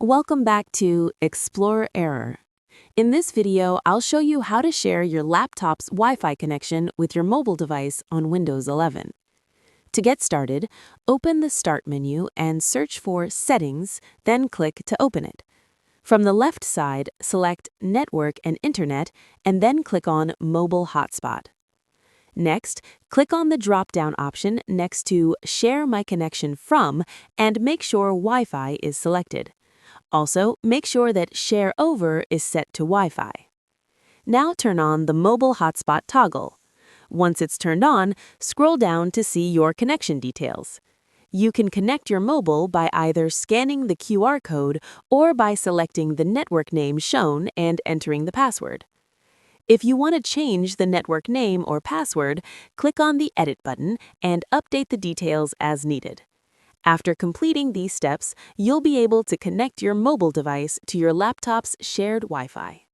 Welcome back to Explore Error. In this video, I'll show you how to share your laptop's Wi-Fi connection with your mobile device on Windows 11. To get started, open the Start menu and search for Settings, then click to open it. From the left side, select Network and Internet, and then click on Mobile Hotspot. Next, click on the drop-down option next to Share My Connection From and make sure Wi-Fi is selected. Also, make sure that Share Over is set to Wi-Fi. Now turn on the Mobile Hotspot toggle. Once it's turned on, scroll down to see your connection details. You can connect your mobile by either scanning the QR code or by selecting the network name shown and entering the password. If you want to change the network name or password, click on the Edit button and update the details as needed. After completing these steps, you'll be able to connect your mobile device to your laptop's shared Wi-Fi.